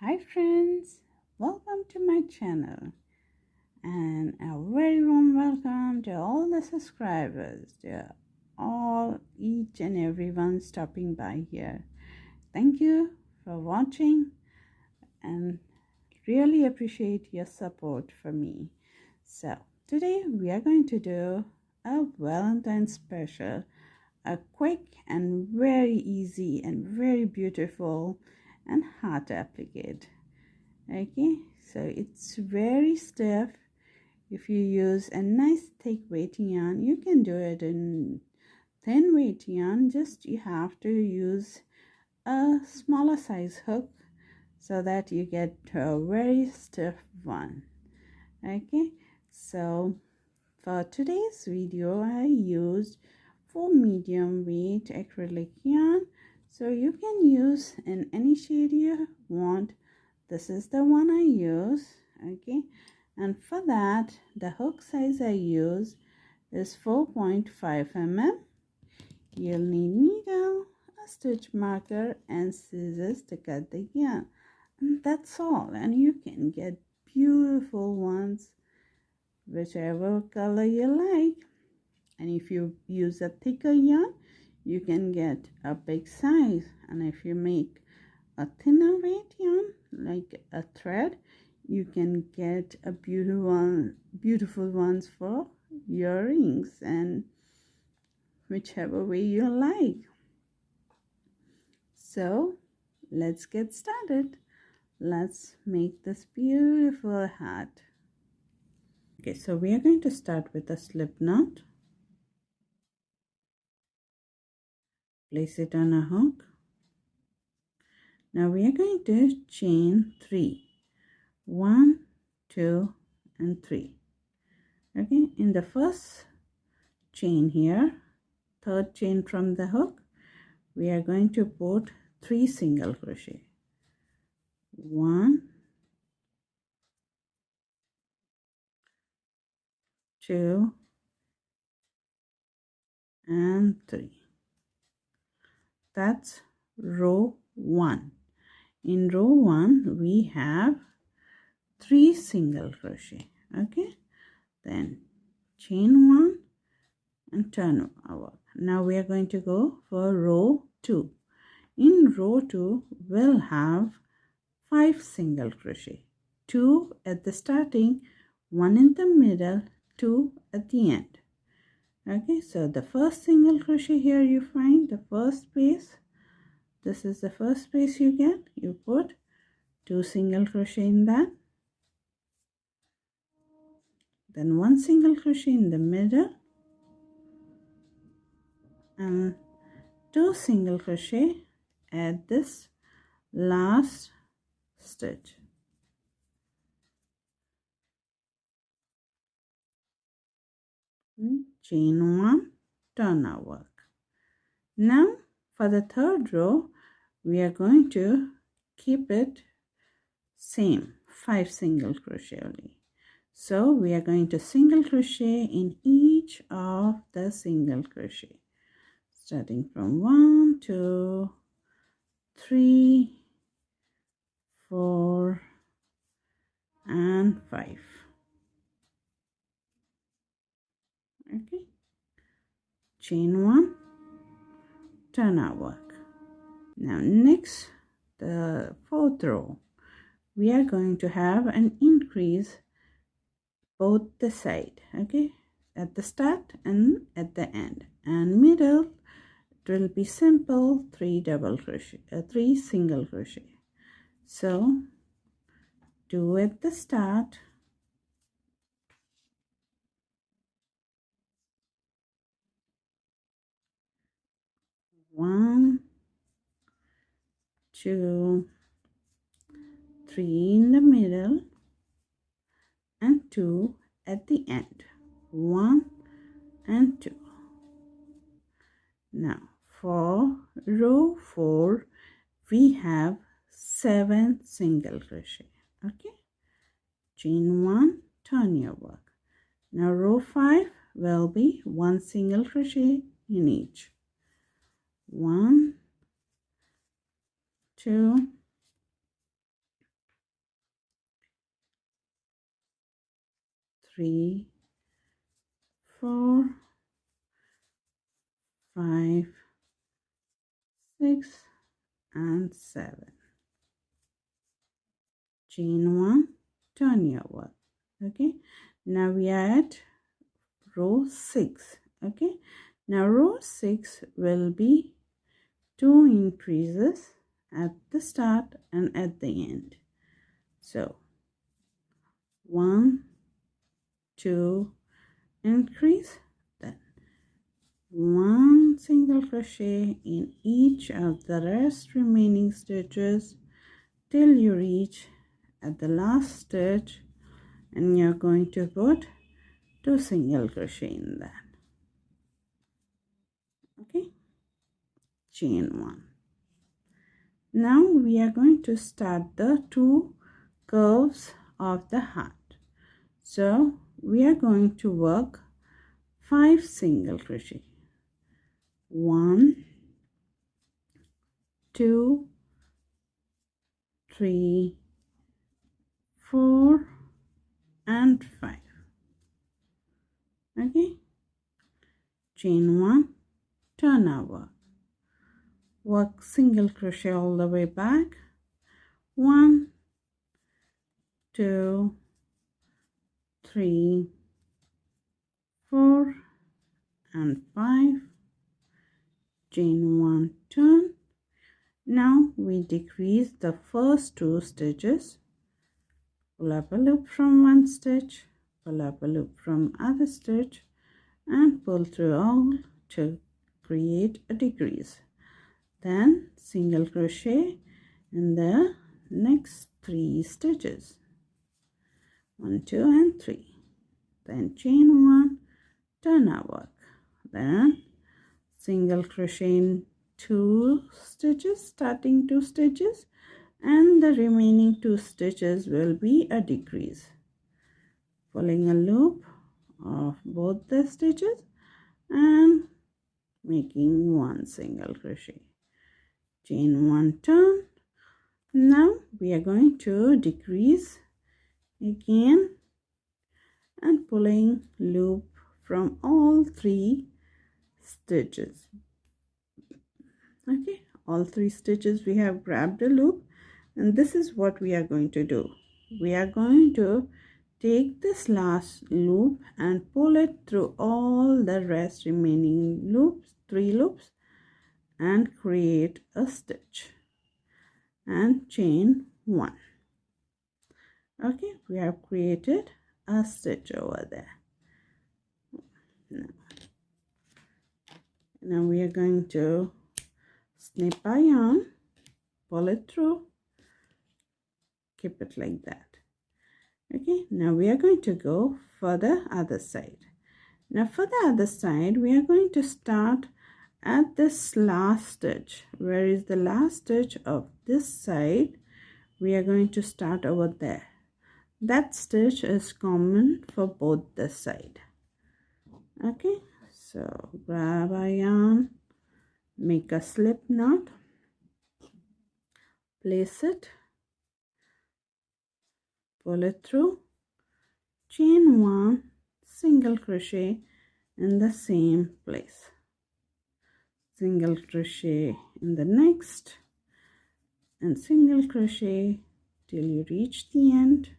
Hi friends, welcome to my channel and a very warm welcome to all the subscribers, to each and everyone stopping by here. Thank you for watching and really appreciate your support for me. So today we are going to do a Valentine's special, a quick and very easy and very beautiful and heart applique. Okay, so it's very stiff. If you use a nice thick weight yarn, you can do it in thin weight yarn. Just you have to use a smaller size hook so that you get a very stiff one. Okay, so for today's video I used 4 medium weight acrylic yarn, so you can use in any shade you want. This is the one I use. Okay, and for that the hook size I use is 4.5 mm. You'll need needle, a stitch marker and scissors to cut the yarn, and that's all. And you can get beautiful ones whichever color you like. And if you use a thicker yarn, you can get a big size. And if you make a thinner weight yarn like a thread, you can get a beautiful ones for your rings and whichever way you like. So let's get started. Let's make this beautiful hat. Okay, so we are going to start with a slip knot. Place it on a hook. Now we are going to chain 3. 1, 2 and 3. Okay, in the first chain here, third chain from the hook, we are going to put 3 single crochet. 1, 2 and 3. That's row 1. In row 1 we have 3 single crochet. Okay, then chain 1 and turn over. Now we are going to go for row 2. In row 2 we'll have 5 single crochet, 2 at the starting, 1 in the middle, 2 at the end. Okay, so the first single crochet here you find the first space. This is the first space you get. You put 2 single crochet in that, then 1 single crochet in the middle and 2 single crochet at this last stitch. Chain 1, turn our work. Now for the third row we are going to keep it same, 5 single crochet only. So we are going to single crochet in each of the single crochet, starting from 1, 2, 3, 4 and 5. Okay, chain 1, turn our work. Now next, the fourth row, we are going to have an increase both the side. Okay, at the start and at the end, and middle it will be simple 3 single crochet. So 2 at the start, 1, 2, 3 in the middle and 2 at the end, 1 and 2. Now for row 4 we have 7 single crochet. Okay, chain 1, turn your work. Now row 5 will be 1 single crochet in each. 1, 2, 3, 4, 5, 6 and 7. Chain 1, turn your work. Okay, now we are at row 6. Okay, now row 6 will be 2 increases at the start and at the end. So 1, 2 increase, then 1 single crochet in each of the rest remaining stitches till you reach at the last stitch, and you're going to put 2 single crochet in that. Okay, chain 1. Now we are going to start the 2 curves of the heart. So we are going to work 5 single crochet. 1, 2, 3, 4 and 5. Okay, chain 1, turn over, work single crochet all the way back. 1, 2, 3, 4 and 5. Chain 1, turn. Now we decrease the first 2 stitches, pull up a loop from one stitch, pull up a loop from other stitch and pull through all to create a decrease. Then single crochet in the next 3 stitches, 1, 2 and 3. Then chain 1, turn our work, then single crochet in 2 stitches, starting 2 stitches, and the remaining 2 stitches will be a decrease, pulling a loop of both the stitches and making 1 single crochet. Chain 1, turn. Now we are going to decrease again and pulling loop from all 3 stitches. Okay, all 3 stitches we have grabbed a loop, and this is what we are going to do. We are going to take this last loop and pull it through all the rest remaining loops, 3 loops, and create a stitch and chain 1. Okay, we have created a stitch over there. Now we are going to snip our yarn, pull it through, keep it like that. Okay, now we are going to go for the other side. Now for the other side, we are going to start at this last stitch. Where is the last stitch of this side? We are going to start over there. That stitch is common for both the side. Okay, so grab our yarn, make a slip knot, place it, pull it through, chain 1, single crochet in the same place, single crochet in the next, and single crochet till you reach the end.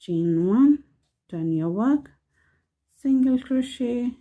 Chain 1, turn your work, single crochet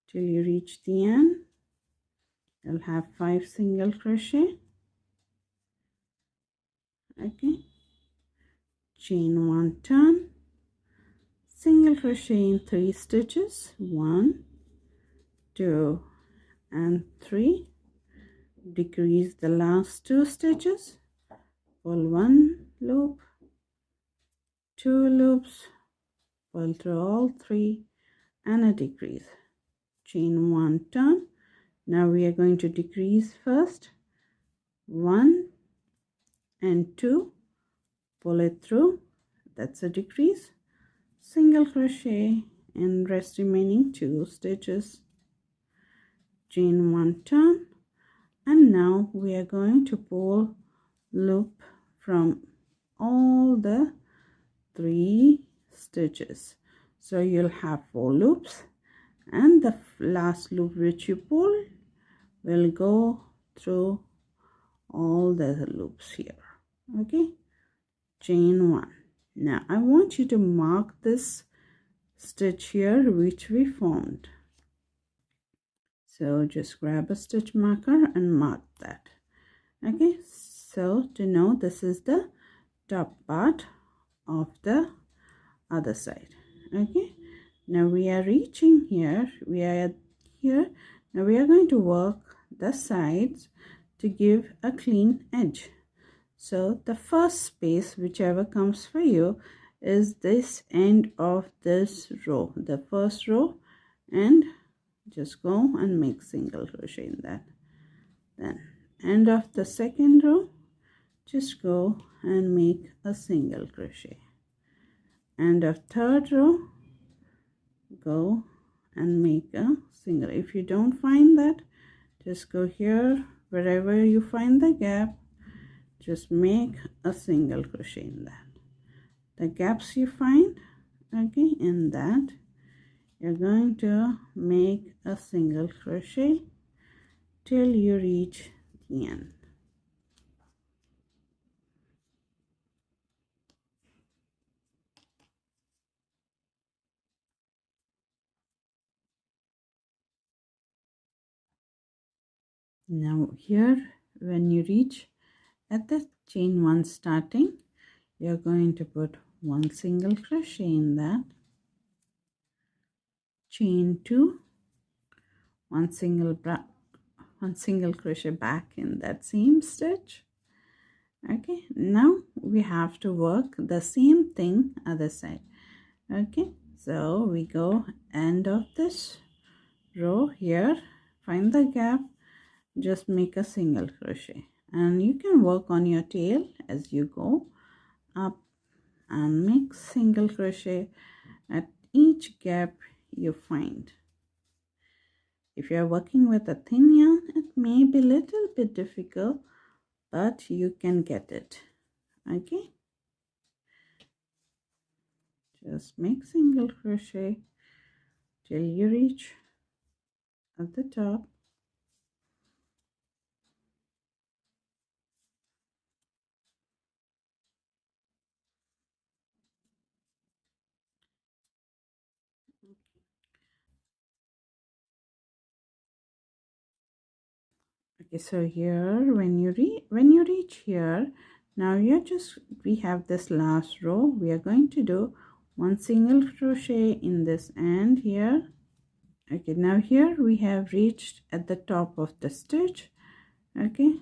till you reach the end. You'll have 5 single crochet. Okay, chain 1, turn, single crochet in 3 stitches, 1, 2 and 3. Decrease the last 2 stitches, pull 1 loop, 2 loops, pull through all 3 and a decrease. Chain 1, turn. Now we are going to decrease first, 1 and 2, pull it through, that's a decrease, single crochet in rest remaining 2 stitches, chain 1, turn. And now we are going to pull loop from all the 3 stitches. So you'll have 4 loops, and the last loop which you pull will go through all the loops here. Okay, chain 1. Now I want you to mark this stitch here which we formed. So just grab a stitch marker and mark that. Okay, so to know this is the top part of the other side. Okay, now we are reaching here, we are here. Now we are going to work the sides to give a clean edge. So the first space, whichever comes for you, is this end of this row, the first row, and just go and make single crochet in that. Then end of the second row, just go and make a single crochet. End of third row, go and make a single. If you don't find that, just go here, wherever you find the gap, just make a single crochet in that. The gaps you find, okay, in that you're going to make a single crochet till you reach the end. Now here, when you reach at the chain 1 starting, you're going to put 1 single crochet in that, chain 2, 1 single crochet back in that same stitch. Okay, now we have to work the same thing other side. Okay, so we go end of this row here, find the gap, just make a single crochet, and you can work on your tail as you go up and make single crochet at each gap you find. If you are working with a thin yarn, it may be a little bit difficult, but you can get it. Okay, just make single crochet till you reach at the top. Okay, so here when you reach here, now we have this last row. We are going to do 1 single crochet in this end here. Okay, now here we have reached at the top of the stitch, okay,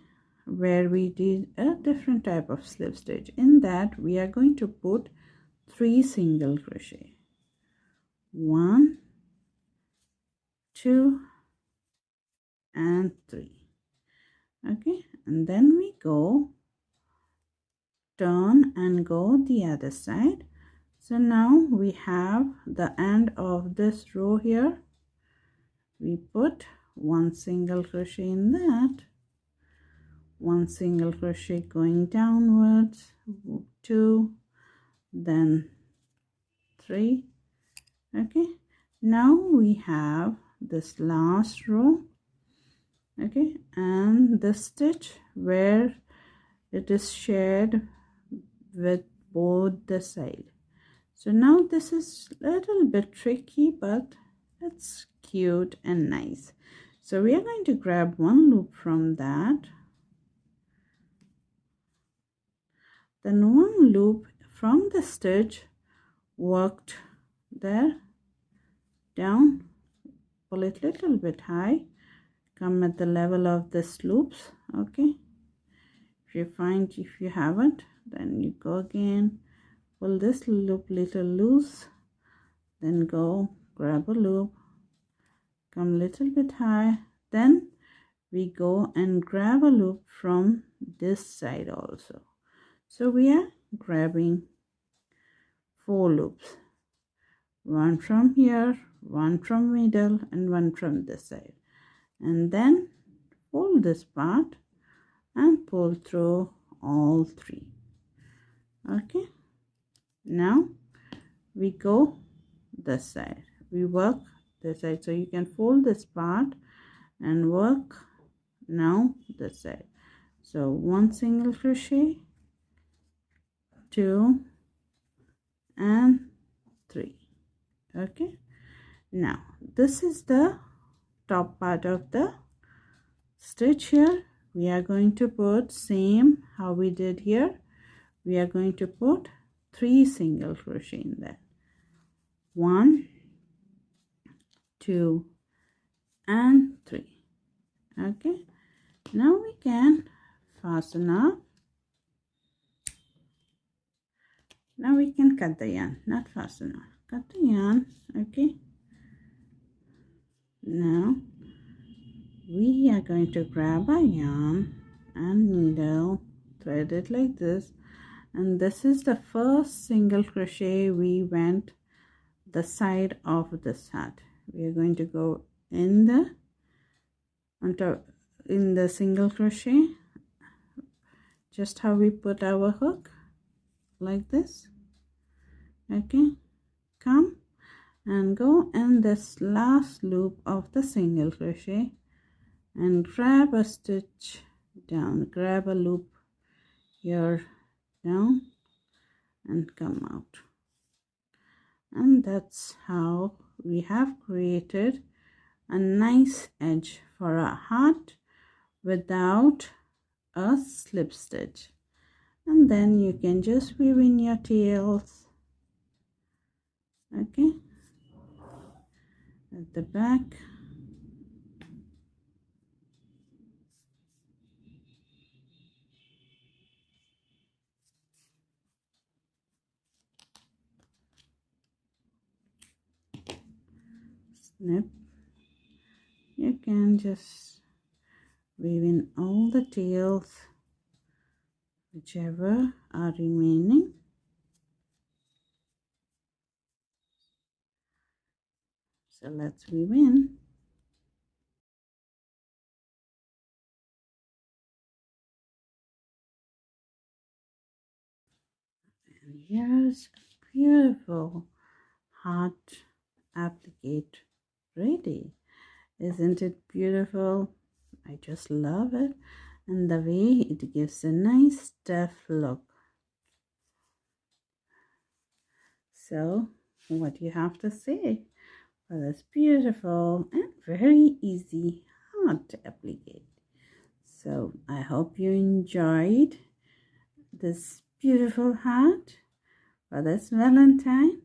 where we did a different type of slip stitch. In that we are going to put 3 single crochet, 1, 2 and 3. Okay, and then we go turn and go the other side. So now we have the end of this row here, we put 1 single crochet in that, 1 single crochet going downwards, 2, then 3. Okay, now we have this last row, okay, and the stitch where it is shared with both the side. So now this is a little bit tricky, but it's cute and nice. So we are going to grab 1 loop from that, then 1 loop from the stitch worked there, down, pull it little bit high, come at the level of this loops. Okay, if you haven't, then you go again, pull this loop little loose, then go grab a loop, come little bit high, then we go and grab a loop from this side also. So we are grabbing 4 loops, 1 from here, 1 from middle and 1 from this side, and then fold this part and pull through all three. Okay, now we go this side, we work this side, so you can fold this part and work now this side. So 1 single crochet, 2 and 3. Okay, now this is the top part of the stitch. Here we are going to put same how we did here. We are going to put 3 single crochet in there. 1, 2 and 3. Okay, now we can fasten up. Now we can cut the yarn, not fasten up, cut the yarn. Okay, now we are going to grab a yarn and needle, thread it like this, and this is the first single crochet we went the side of this hat. We are going to go in the in the single crochet, just how we put our hook, like this. Okay, come and go in this last loop of the single crochet and grab a stitch down, grab a loop here down and come out. And that's how we have created a nice edge for a heart without a slip stitch. And then you can just weave in your tails. Okay, at the back. Snip. You can just weave in all the tails, whichever are remaining. So let's weave in. And here's a beautiful heart applique ready. Isn't it beautiful? I just love it, and the way it gives a nice stiff look. So what do you have to say for this beautiful and very easy heart applique? So I hope you enjoyed this beautiful heart for this Valentine,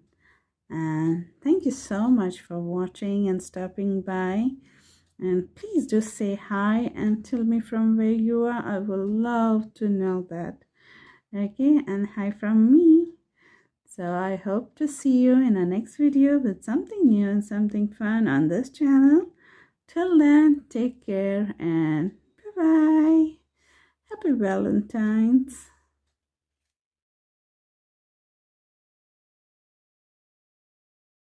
and thank you so much for watching and stopping by. And please do say hi and tell me from where you are. I would love to know that. Okay, and hi from me. So I hope to see you in the next video with something new and something fun on this channel. Till then, take care and bye-bye. Happy Valentine's.